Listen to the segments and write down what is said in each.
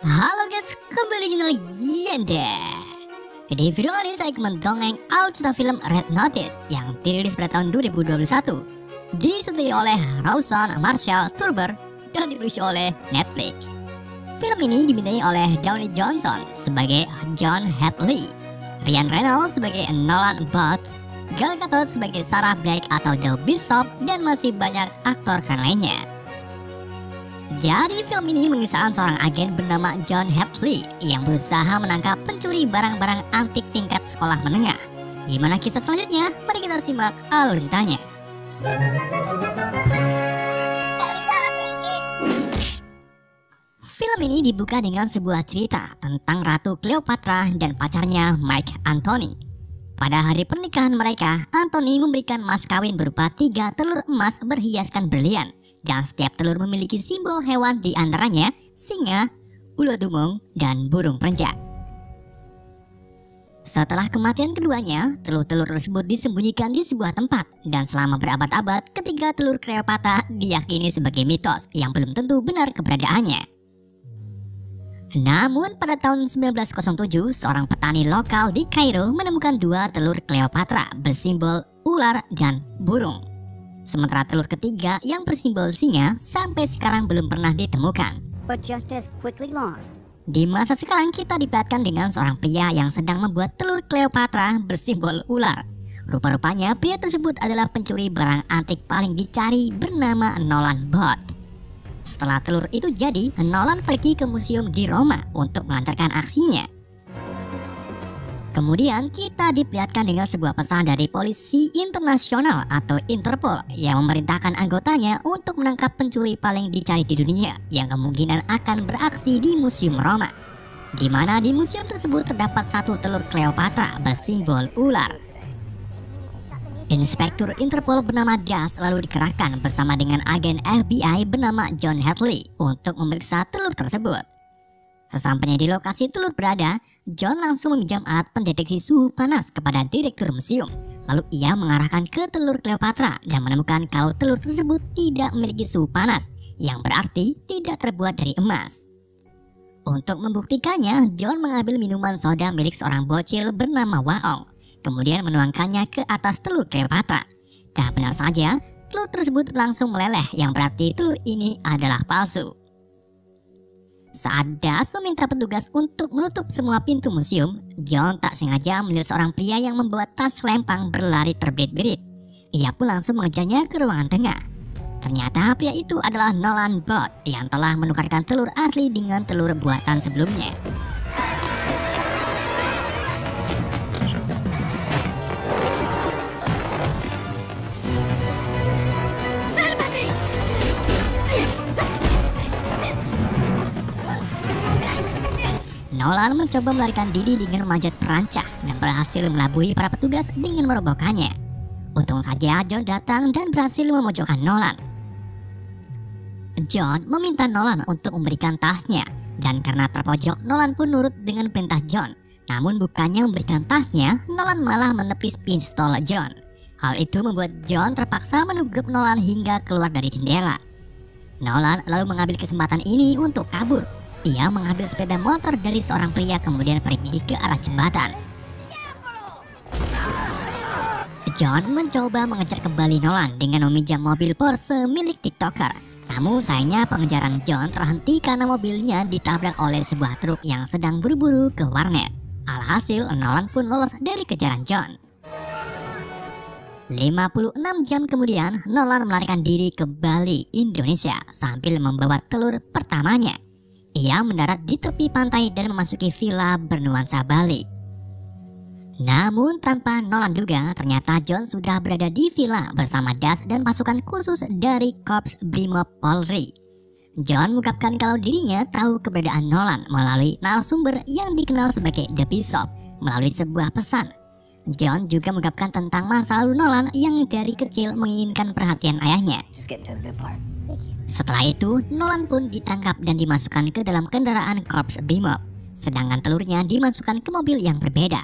Halo guys, kembali di channel Yenda. Di video kali ini saya akan mendongeng alur cerita film Red Notice yang dirilis pada tahun 2021, disutradari oleh Rawson Marshall Turber dan diproduksi oleh Netflix. Film ini dibintangi oleh Downey Johnson sebagai John Hadley, Ryan Reynolds sebagai Nolan Booth, Gal Gadot sebagai Sarah Blake atau The Bishop, dan masih banyak aktor keren lainnya. Jadi film ini mengisahkan seorang agen bernama John Hadley yang berusaha menangkap pencuri barang-barang antik tingkat sekolah menengah. Gimana kisah selanjutnya? Mari kita simak alur ceritanya. Film ini dibuka dengan sebuah cerita tentang Ratu Cleopatra dan pacarnya Mike Anthony. Pada hari pernikahan mereka, Anthony memberikan mas kawin berupa 3 telur emas berhiaskan berlian. Dan setiap telur memiliki simbol hewan, di antaranya singa, ular dumung, dan burung perenjak. Setelah kematian keduanya, telur-telur tersebut disembunyikan di sebuah tempat, dan selama berabad-abad, ketiga telur Cleopatra diyakini sebagai mitos yang belum tentu benar keberadaannya. Namun pada tahun 1907, seorang petani lokal di Kairo menemukan 2 telur Cleopatra bersimbol ular dan burung. Sementara telur ketiga yang bersimbol singa sampai sekarang belum pernah ditemukan. But just as quickly lost. Di masa sekarang kita diperlihatkan dengan seorang pria yang sedang membuat telur Cleopatra bersimbol ular. Rupa-rupanya pria tersebut adalah pencuri barang antik paling dicari bernama Nolan Booth. Setelah telur itu jadi, Nolan pergi ke museum di Roma untuk melancarkan aksinya. Kemudian kita diperlihatkan dengan sebuah pesan dari polisi internasional atau Interpol yang memerintahkan anggotanya untuk menangkap pencuri paling dicari di dunia yang kemungkinan akan beraksi di Museum Roma, di mana di museum tersebut terdapat 1 telur Cleopatra bersimbol ular. Inspektur Interpol bernama Das lalu dikerahkan bersama dengan agen FBI bernama John Hadley untuk memeriksa telur tersebut. Sesampainya di lokasi telur berada, John langsung meminjam alat pendeteksi suhu panas kepada direktur museum. Lalu ia mengarahkan ke telur Cleopatra dan menemukan kalau telur tersebut tidak memiliki suhu panas, yang berarti tidak terbuat dari emas. Untuk membuktikannya, John mengambil minuman soda milik seorang bocil bernama Waong, kemudian menuangkannya ke atas telur Cleopatra. Dan benar saja, telur tersebut langsung meleleh, yang berarti telur ini adalah palsu. Saat Das meminta petugas untuk menutup semua pintu museum, John tak sengaja melihat seorang pria yang membawa tas lempang berlari terberit-berit. Ia pun langsung mengejarnya ke ruangan tengah. Ternyata pria itu adalah Nolan Booth yang telah menukarkan telur asli dengan telur buatan sebelumnya. Nolan mencoba melarikan diri dengan memanjat perancah dan berhasil melabui para petugas dengan merobohkannya. Untung saja John datang dan berhasil memojokkan Nolan. John meminta Nolan untuk memberikan tasnya, dan karena terpojok, Nolan pun nurut dengan perintah John. Namun bukannya memberikan tasnya, Nolan malah menepis pistol John. Hal itu membuat John terpaksa menuguk Nolan hingga keluar dari jendela. Nolan lalu mengambil kesempatan ini untuk kabur. Ia mengambil sepeda motor dari seorang pria kemudian pergi ke arah jembatan. John mencoba mengejar kembali Nolan dengan meminjam mobil Porsche milik TikToker. Namun sayangnya pengejaran John terhenti karena mobilnya ditabrak oleh sebuah truk yang sedang buru-buru ke warnet. Alhasil Nolan pun lolos dari kejaran John. 56 jam kemudian Nolan melarikan diri ke Bali, Indonesia sambil membawa telur pertamanya. Ia mendarat di tepi pantai dan memasuki villa bernuansa Bali. Namun tanpa Nolan duga, ternyata John sudah berada di villa bersama Das dan pasukan khusus dari Korps Brimob Polri. John mengungkapkan kalau dirinya tahu keberadaan Nolan melalui narasumber yang dikenal sebagai The Bishop melalui sebuah pesan. John juga mengungkapkan tentang masa lalu Nolan yang dari kecil menginginkan perhatian ayahnya. Setelah itu, Nolan pun ditangkap dan dimasukkan ke dalam kendaraan Korps Brimob, sedangkan telurnya dimasukkan ke mobil yang berbeda.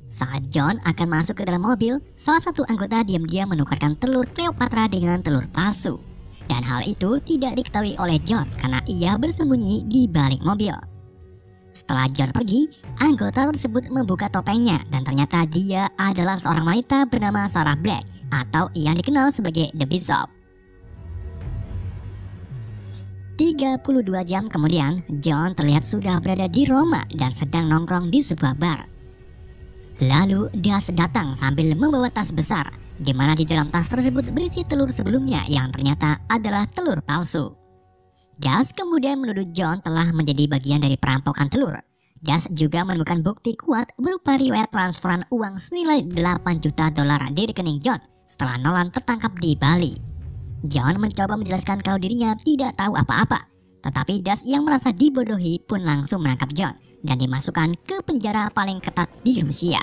Saat John akan masuk ke dalam mobil, salah satu anggota diam-diam menukarkan telur Cleopatra dengan telur palsu. Dan hal itu tidak diketahui oleh John karena ia bersembunyi di balik mobil. Setelah John pergi, anggota tersebut membuka topengnya dan ternyata dia adalah seorang wanita bernama Sarah Black atau yang dikenal sebagai The Bishop. 32 jam kemudian, John terlihat sudah berada di Roma dan sedang nongkrong di sebuah bar. Lalu Das datang sambil membawa tas besar, di mana di dalam tas tersebut berisi telur sebelumnya yang ternyata adalah telur palsu. Das kemudian menuduh John telah menjadi bagian dari perampokan telur. Das juga menemukan bukti kuat berupa riwayat transferan uang senilai $8 juta di rekening John setelah Nolan tertangkap di Bali. John mencoba menjelaskan kalau dirinya tidak tahu apa-apa, tetapi Das yang merasa dibodohi pun langsung menangkap John dan dimasukkan ke penjara paling ketat di Rusia.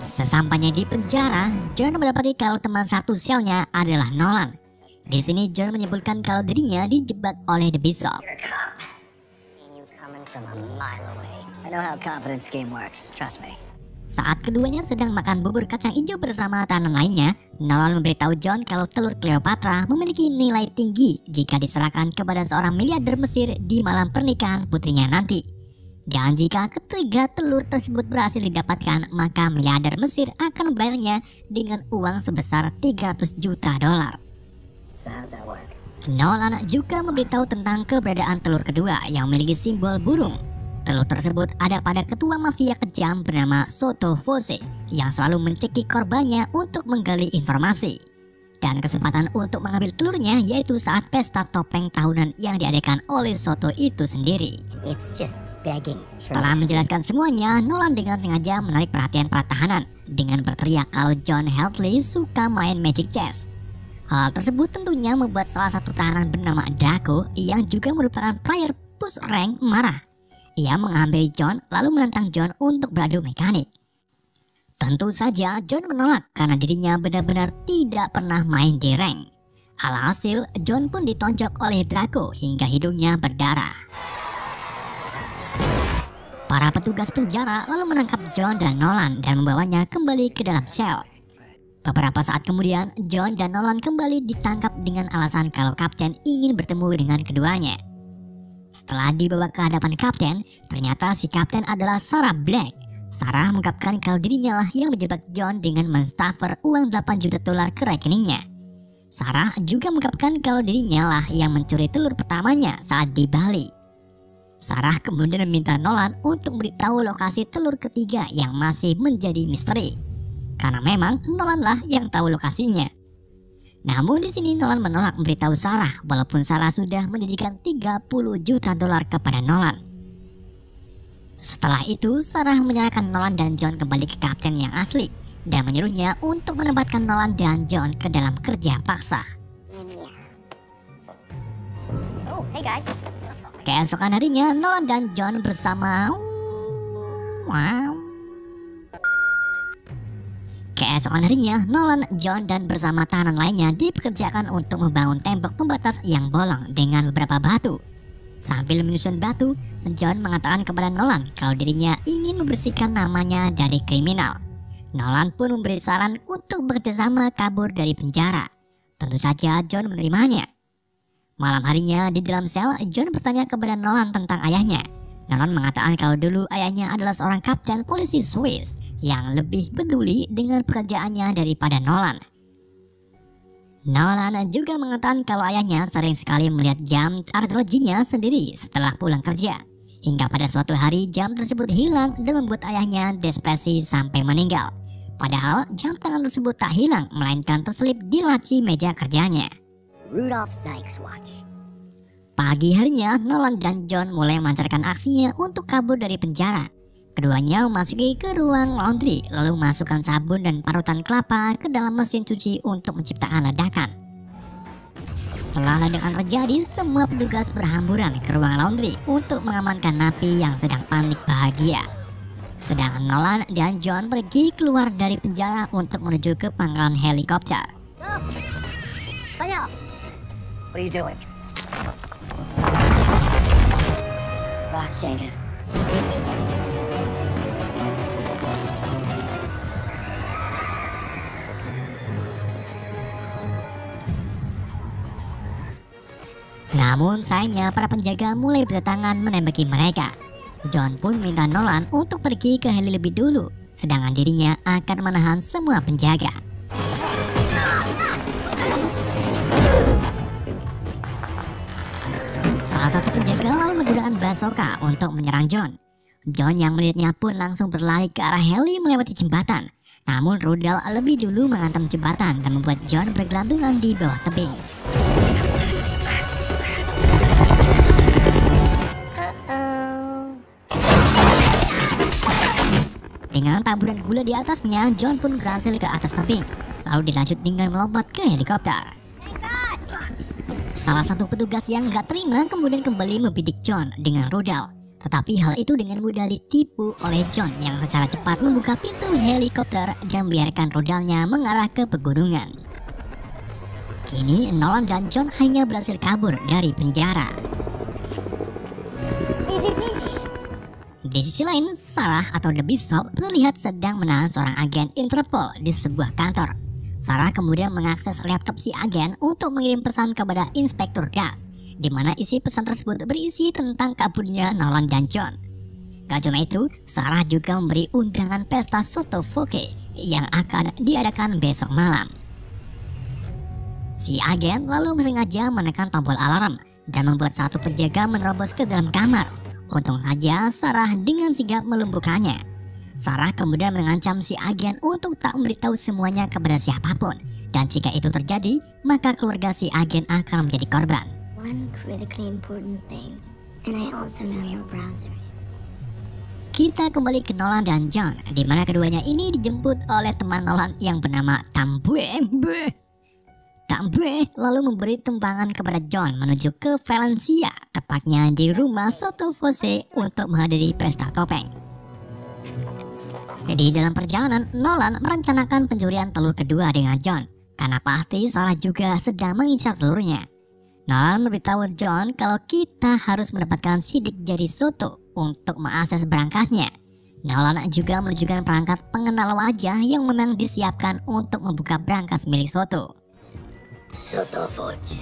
Sesampainya di penjara, John mendapati kalau teman satu selnya adalah Nolan. Di sini John menyebutkan kalau dirinya dijebak oleh The Bishop. You're a cop. And you coming from a mile away. I know how confidence game works. Trust me. Saat keduanya sedang makan bubur kacang hijau bersama tahanan lainnya, Nolan memberitahu John kalau telur Cleopatra memiliki nilai tinggi jika diserahkan kepada seorang miliarder Mesir di malam pernikahan putrinya nanti. Dan jika ketiga telur tersebut berhasil didapatkan, maka miliarder Mesir akan membayarnya dengan uang sebesar $300 juta. So how's that work? Nolan juga memberitahu tentang keberadaan telur kedua yang memiliki simbol burung. Telur tersebut ada pada ketua mafia kejam bernama Sotto Voce yang selalu mencekik korbannya untuk menggali informasi. Dan kesempatan untuk mengambil telurnya yaitu saat pesta topeng tahunan yang diadakan oleh Sotto itu sendiri. It's just begging. Setelah menjelaskan semuanya, Nolan dengan sengaja menarik perhatian para tahanan dengan berteriak kalau John Hadley suka main Magic Chess. Hal tersebut tentunya membuat salah satu tahanan bernama Draco yang juga merupakan player push rank marah. Ia menghampiri John lalu menantang John untuk beradu mekanik. Tentu saja John menolak karena dirinya benar-benar tidak pernah main di rank. Alhasil, John pun ditonjok oleh Draco hingga hidungnya berdarah. Para petugas penjara lalu menangkap John dan Nolan dan membawanya kembali ke dalam sel. Beberapa saat kemudian, John dan Nolan kembali ditangkap dengan alasan kalau kapten ingin bertemu dengan keduanya. Setelah dibawa ke hadapan kapten, ternyata si kapten adalah Sarah Black. Sarah mengungkapkan kalau dirinya lah yang menjebak John dengan menstaffer uang $8 juta ke rekeningnya. Sarah juga mengungkapkan kalau dirinya lah yang mencuri telur pertamanya saat di Bali. Sarah kemudian meminta Nolan untuk memberitahu lokasi telur ketiga yang masih menjadi misteri. Karena memang Nolan lah yang tahu lokasinya. Namun di sini Nolan menolak memberitahu Sarah walaupun Sarah sudah menjanjikan $30 juta kepada Nolan. Setelah itu Sarah menyerahkan Nolan dan John kembali ke kapten yang asli dan menyuruhnya untuk menempatkan Nolan dan John ke dalam kerja paksa. Oh, hey guys. Keesokan harinya Nolan dan John bersama Keesokan harinya, Nolan, John, dan bersama tahanan lainnya dipekerjakan untuk membangun tembok pembatas yang bolong dengan beberapa batu. Sambil menyusun batu, John mengatakan kepada Nolan kalau dirinya ingin membersihkan namanya dari kriminal. Nolan pun memberi saran untuk bekerjasama kabur dari penjara. Tentu saja John menerimanya. Malam harinya di dalam sel, John bertanya kepada Nolan tentang ayahnya. Nolan mengatakan kalau dulu ayahnya adalah seorang kapten polisi Swiss yang lebih peduli dengan pekerjaannya daripada Nolan. Nolan juga mengatakan kalau ayahnya sering sekali melihat jam arkeologinya sendiri setelah pulang kerja. Hingga pada suatu hari jam tersebut hilang dan membuat ayahnya depresi sampai meninggal. Padahal jam tangan tersebut tak hilang melainkan terselip di laci meja kerjanya. Rudolph Sykes watch. Pagi harinya Nolan dan John mulai melancarkan aksinya untuk kabur dari penjara. Keduanya memasuki ke ruang laundry, lalu masukkan sabun dan parutan kelapa ke dalam mesin cuci untuk menciptakan ledakan. Setelah ledakan terjadi, semua petugas berhamburan ke ruang laundry untuk mengamankan napi yang sedang panik bahagia. Sedangkan Nolan dan John pergi keluar dari penjara untuk menuju ke pangkalan helikopter. What are you doing? Rock Jenga. Namun sayangnya para penjaga mulai berdatangan menembaki mereka. John pun minta Nolan untuk pergi ke heli lebih dulu, sedangkan dirinya akan menahan semua penjaga. Salah satu penjaga lalu menggunakan bazooka untuk menyerang John. John yang melihatnya pun langsung berlari ke arah heli melewati jembatan. Namun rudal lebih dulu menghantam jembatan dan membuat John bergelantungan di bawah tebing. Dengan taburan gula di atasnya, John pun berhasil ke atas tebing, lalu dilanjut dengan melompat ke helikopter. Salah satu petugas yang gak terima kemudian kembali membidik John dengan rudal. Tetapi hal itu dengan mudah ditipu oleh John yang secara cepat membuka pintu helikopter dan membiarkan rudalnya mengarah ke pegunungan. Kini Nolan dan John hanya berhasil kabur dari penjara. Di sisi lain, Sarah atau The Bishop terlihat sedang menahan seorang agen Interpol di sebuah kantor. Sarah kemudian mengakses laptop si agen untuk mengirim pesan kepada Inspektur Das, di mana isi pesan tersebut berisi tentang kaburnya Nolan dan John. Gak cuma itu, Sarah juga memberi undangan pesta soto Foke yang akan diadakan besok malam. Si agen lalu sengaja menekan tombol alarm dan membuat satu penjaga menerobos ke dalam kamar. Untung saja Sarah dengan sigap melumpuhkannya. Sarah kemudian mengancam si agen untuk tak memberitahu semuanya kepada siapapun. Dan jika itu terjadi, maka keluarga si agen akan menjadi korban. One critically important thing, and I also know your browser. Kita kembali ke Nolan dan John, di mana keduanya ini dijemput oleh teman Nolan yang bernama Tambue. Tambue lalu memberi tumpangan kepada John menuju ke Valencia, tepatnya di rumah Soto Fosse untuk menghadiri pesta topeng. Di dalam perjalanan, Nolan merencanakan pencurian telur kedua dengan John, karena pasti Sarah juga sedang mengincar telurnya. Nolan memberitahu John kalau kita harus mendapatkan sidik jari Soto untuk mengakses berangkasnya. Nolan juga menunjukkan perangkat pengenal wajah yang memang disiapkan untuk membuka berangkas milik Soto. Soto Foce.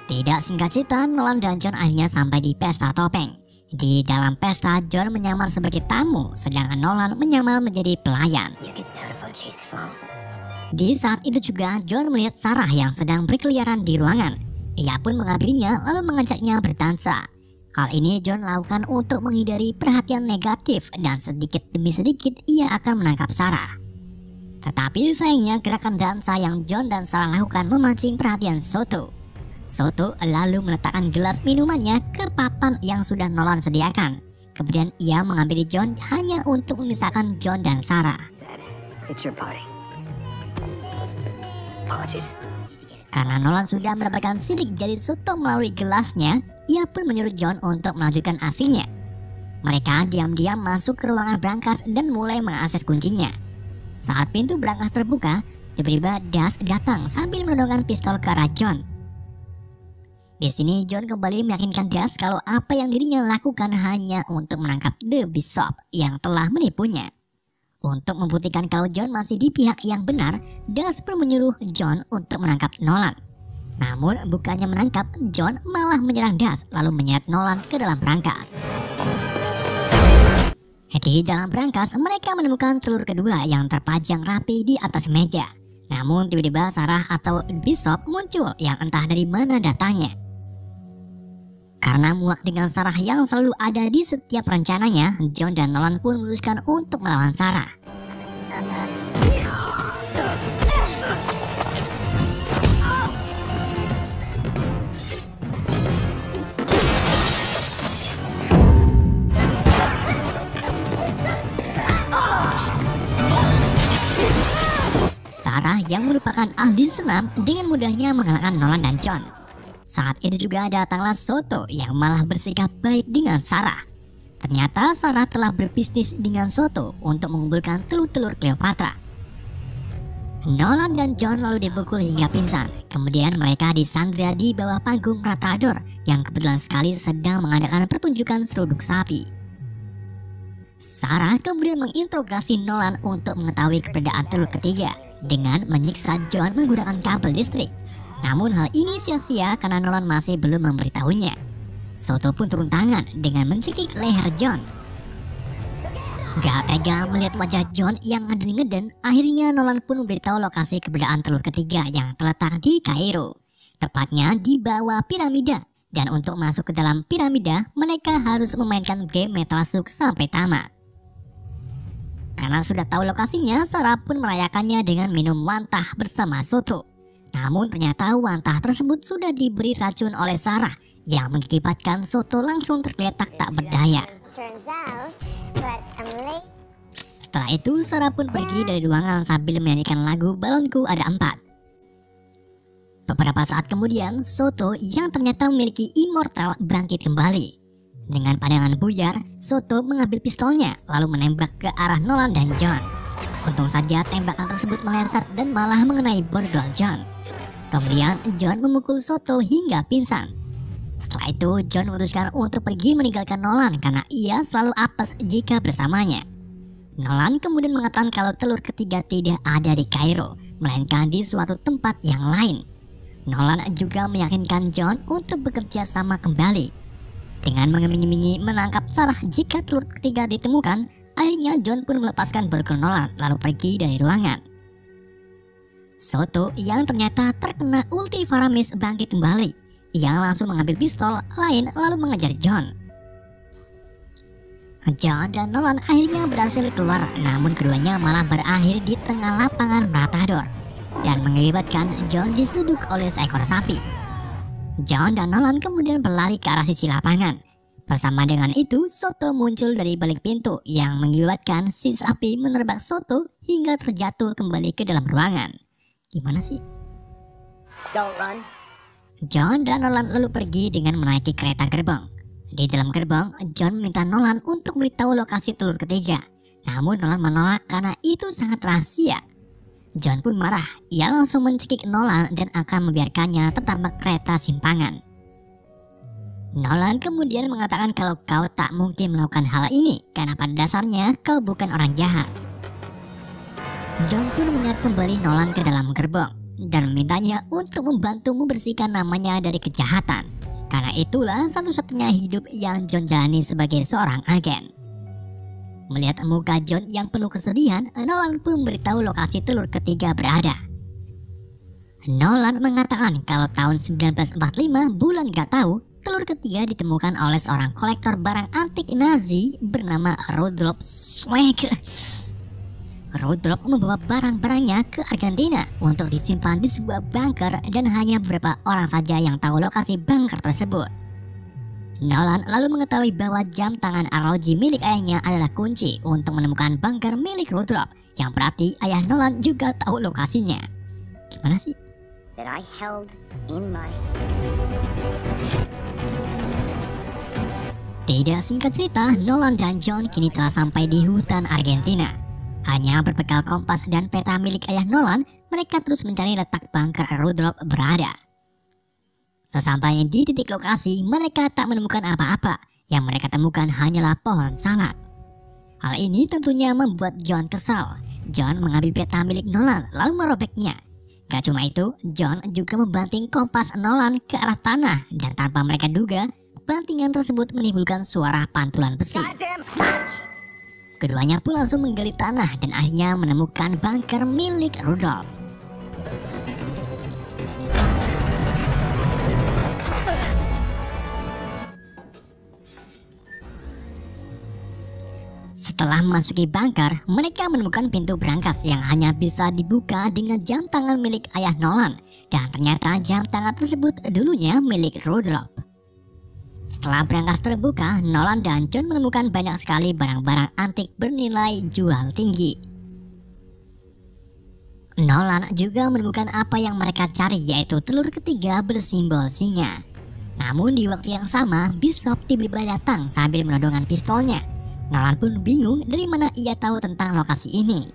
Tidak singkat cerita, Nolan dan John akhirnya sampai di pesta topeng. Di dalam pesta, John menyamar sebagai tamu, sedangkan Nolan menyamar menjadi pelayan. You get Soto Foce's phone. Di saat itu juga, John melihat Sarah yang sedang berkeliaran di ruangan. Ia pun menghampirinya lalu mengajaknya berdansa. Hal ini John lakukan untuk menghindari perhatian negatif dan sedikit demi sedikit ia akan menangkap Sarah. Tetapi sayangnya gerakan dansa yang John dan Sarah lakukan memancing perhatian Soto. Soto lalu meletakkan gelas minumannya ke papan yang sudah Nolan sediakan. Kemudian ia menghampiri John hanya untuk memisahkan John dan Sarah. Zed, it's your party. Apologies. Karena Nolan sudah mendapatkan sidik jari Soto melalui gelasnya, ia pun menyuruh John untuk melanjutkan aksinya. Mereka diam-diam masuk ke ruangan berangkas dan mulai mengakses kuncinya. Saat pintu berangkas terbuka, tiba-tiba Das datang sambil menodongkan pistol ke arah John. Di sini John kembali meyakinkan Das kalau apa yang dirinya lakukan hanya untuk menangkap The Bishop yang telah menipunya. Untuk membuktikan kalau John masih di pihak yang benar, Das pun menyuruh John untuk menangkap Nolan. Namun bukannya menangkap, John malah menyerang Das lalu menyeret Nolan ke dalam berangkas. Di dalam berangkas, mereka menemukan telur kedua yang terpajang rapi di atas meja. Namun tiba-tiba Sarah atau Bishop muncul yang entah dari mana datangnya. Karena muak dengan Sarah yang selalu ada di setiap rencananya, John dan Nolan pun memutuskan untuk melawan Sarah. Sarah yang merupakan ahli senam dengan mudahnya mengalahkan Nolan dan John. Saat itu juga datanglah Soto yang malah bersikap baik dengan Sarah. Ternyata Sarah telah berbisnis dengan Soto untuk mengumpulkan telur-telur Cleopatra. Nolan dan John lalu dipukul hingga pingsan. Kemudian mereka disandra di bawah panggung Matador yang kebetulan sekali sedang mengadakan pertunjukan seruduk sapi. Sarah kemudian menginterogasi Nolan untuk mengetahui keberadaan telur ketiga dengan menyiksa John menggunakan kabel listrik. Namun hal ini sia-sia karena Nolan masih belum memberitahunya. Soto pun turun tangan dengan mencekik leher John. Gak tega melihat wajah John yang ngeden-ngeden, akhirnya Nolan pun memberitahu lokasi keberadaan telur ketiga yang terletak di Kairo, tepatnya di bawah piramida. Dan untuk masuk ke dalam piramida, mereka harus memainkan game Metal Slug sampai tamat. Karena sudah tahu lokasinya, Sarah pun merayakannya dengan minum wantah bersama Soto. Namun ternyata wantah tersebut sudah diberi racun oleh Sarah, yang mengakibatkan Soto langsung tergeletak tak berdaya. Setelah itu, Sarah pun pergi dari ruangan sambil menyanyikan lagu Balonku Ada 4. Beberapa saat kemudian, Soto yang ternyata memiliki immortal bangkit kembali. Dengan pandangan buyar, Soto mengambil pistolnya lalu menembak ke arah Nolan dan John. Untung saja tembakan tersebut meleset dan malah mengenai borgol John. Kemudian John memukul Soto hingga pingsan. Setelah itu, John memutuskan untuk pergi meninggalkan Nolan karena ia selalu apes jika bersamanya. Nolan kemudian mengatakan kalau telur ketiga tidak ada di Kairo, melainkan di suatu tempat yang lain. Nolan juga meyakinkan John untuk bekerja sama kembali. Dengan mengeming-emingi menangkap Sarah jika telur ketiga ditemukan, akhirnya John pun melepaskan borgol Nolan lalu pergi dari ruangan. Soto yang ternyata terkena ulti Faramis bangkit kembali. Ia langsung mengambil pistol lain lalu mengejar John. John dan Nolan akhirnya berhasil keluar, namun keduanya malah berakhir di tengah lapangan Matador dan mengakibatkan John diseruduk oleh seekor sapi. John dan Nolan kemudian berlari ke arah sisi lapangan. Bersama dengan itu, Soto muncul dari balik pintu yang mengakibatkan si sapi menerbang Soto hingga terjatuh kembali ke dalam ruangan. Gimana sih? Don't run. John dan Nolan lalu pergi dengan menaiki kereta gerbong. Di dalam gerbong, John meminta Nolan untuk memberitahu lokasi telur ketiga. Namun Nolan menolak karena itu sangat rahasia. John pun marah, ia langsung mencekik Nolan dan akan membiarkannya tertabrak kereta simpangan. Nolan kemudian mengatakan kalau kau tak mungkin melakukan hal ini karena pada dasarnya kau bukan orang jahat. John pun menyeret kembali Nolan ke dalam gerbong dan memintanya untuk membantu membersihkan namanya dari kejahatan. Karena itulah satu-satunya hidup yang John jalani sebagai seorang agen. Melihat muka John yang penuh kesedihan, Nolan pun memberitahu lokasi telur ketiga berada. Nolan mengatakan kalau tahun 1945 bulan gak tahu, telur ketiga ditemukan oleh seorang kolektor barang antik Nazi bernama Rudolf Schwenk. Rudolf membawa barang-barangnya ke Argentina untuk disimpan di sebuah bunker dan hanya beberapa orang saja yang tahu lokasi bunker tersebut. Nolan lalu mengetahui bahwa jam tangan arloji milik ayahnya adalah kunci untuk menemukan bunker milik Rudolf, yang berarti ayah Nolan juga tahu lokasinya. Gimana sih? That I held in my... Tidak singkat cerita, Nolan dan John kini telah sampai di hutan Argentina. Hanya berbekal kompas dan peta milik ayah Nolan, mereka terus mencari letak bunker Rudolf berada. Sesampainya di titik lokasi, mereka tak menemukan apa-apa. Yang mereka temukan hanyalah pohon salak. Hal ini tentunya membuat John kesal. John mengambil peta milik Nolan lalu merobeknya. Gak cuma itu, John juga membanting kompas Nolan ke arah tanah. Dan tanpa mereka duga, bantingan tersebut menimbulkan suara pantulan besi. Keduanya pun langsung menggali tanah dan akhirnya menemukan bunker milik Rudolf. Setelah memasuki bunker, mereka menemukan pintu berangkas yang hanya bisa dibuka dengan jam tangan milik ayah Nolan. Dan ternyata jam tangan tersebut dulunya milik Rudolf. Setelah berangkas terbuka, Nolan dan John menemukan banyak sekali barang-barang antik bernilai jual tinggi. Nolan juga menemukan apa yang mereka cari, yaitu telur ketiga bersimbol singa. Namun di waktu yang sama, Bishop tiba-tiba datang sambil menodongkan pistolnya. Nolan pun bingung dari mana ia tahu tentang lokasi ini.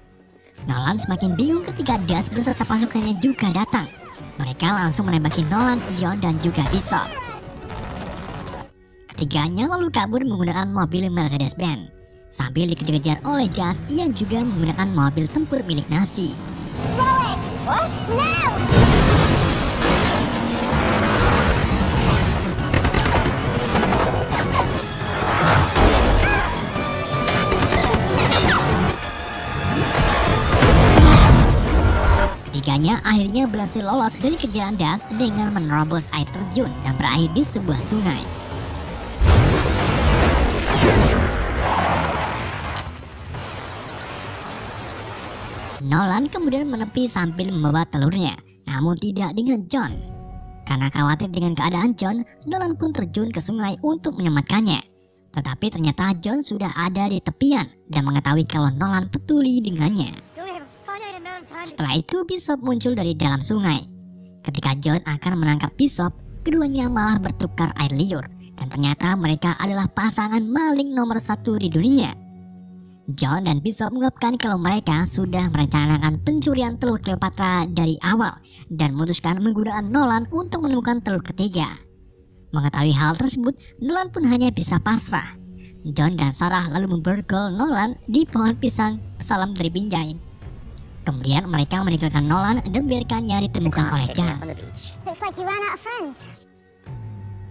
Nolan semakin bingung ketika Das beserta pasukannya juga datang. Mereka langsung menembaki Nolan, John, dan juga Bishop. Ketiganya lalu kabur menggunakan mobil Mercedes-Benz. sambil dikejar-kejar oleh Das yang juga menggunakan mobil tempur milik Nazi. What? No! Ketiganya akhirnya berhasil lolos dari kejaran Das dengan menerobos air terjun dan berakhir di sebuah sungai. Nolan kemudian menepi sambil membawa telurnya, namun tidak dengan John. Karena khawatir dengan keadaan John, Nolan pun terjun ke sungai untuk menyelamatkannya. Tetapi ternyata John sudah ada di tepian dan mengetahui kalau Nolan peduli dengannya. Setelah itu Bishop muncul dari dalam sungai. Ketika John akan menangkap Bishop, keduanya malah bertukar air liur dan ternyata mereka adalah pasangan maling nomor 1 di dunia. John dan Bishop mengungkapkan kalau mereka sudah merencanakan pencurian telur Cleopatra dari awal dan memutuskan menggunakan Nolan untuk menemukan telur ketiga. Mengetahui hal tersebut, Nolan pun hanya bisa pasrah. John dan Sarah lalu memborgol Nolan di pohon pisang salam dari Binjai. Kemudian mereka meninggalkan Nolan dan biarkannya ditemukan oleh Das. Looks like you ran out of friends.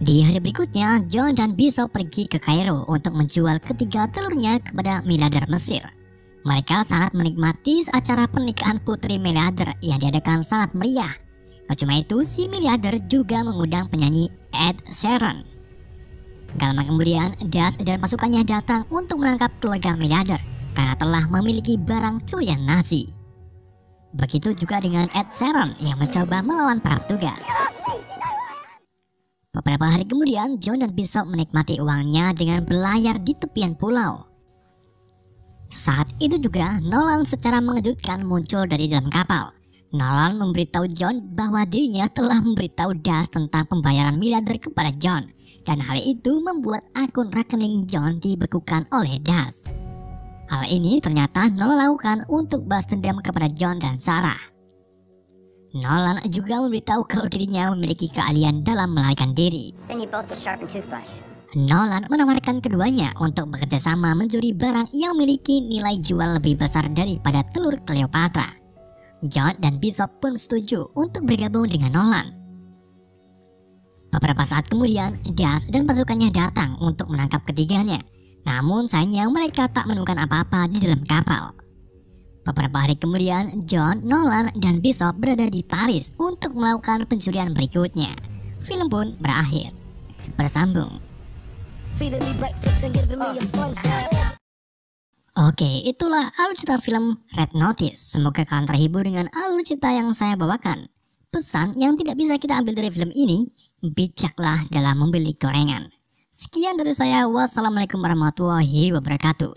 Di hari berikutnya, John dan Bishop pergi ke Kairo untuk menjual ketiga telurnya kepada miliarder Mesir. Mereka sangat menikmati acara pernikahan putri miliarder yang diadakan sangat meriah. Tak cuma itu, si miliarder juga mengundang penyanyi Ed Sheeran. Gak lama kemudian, Das dan pasukannya datang untuk menangkap keluarga miliarder karena telah memiliki barang curian Nazi. Begitu juga dengan Ed Sheeran yang mencoba melawan para petugas. Beberapa hari kemudian, John dan Bishop menikmati uangnya dengan berlayar di tepian pulau. Saat itu juga, Nolan secara mengejutkan muncul dari dalam kapal. Nolan memberitahu John bahwa dirinya telah memberitahu Das tentang pembayaran miliarder kepada John, dan hal itu membuat akun rekening John dibekukan oleh Das. Hal ini ternyata Nolan lakukan untuk balas dendam kepada John dan Sarah. Nolan juga memberitahu kalau dirinya memiliki keahlian dalam melarikan diri. Send you both the sharpened toothbrush. Nolan menawarkan keduanya untuk bekerja sama mencuri barang yang memiliki nilai jual lebih besar daripada telur Cleopatra. John dan Bishop pun setuju untuk bergabung dengan Nolan. Beberapa saat kemudian, Das dan pasukannya datang untuk menangkap ketiganya. Namun sayangnya mereka tak menemukan apa-apa di dalam kapal. Beberapa hari kemudian, John, Nolan, dan Bishop berada di Paris untuk melakukan pencurian berikutnya. Film pun berakhir. Bersambung. Oke, itulah alur cerita film Red Notice. Semoga kalian terhibur dengan alur cerita yang saya bawakan. Pesan yang tidak bisa kita ambil dari film ini, bijaklah dalam membeli gorengan. Sekian dari saya, wassalamualaikum warahmatullahi wabarakatuh.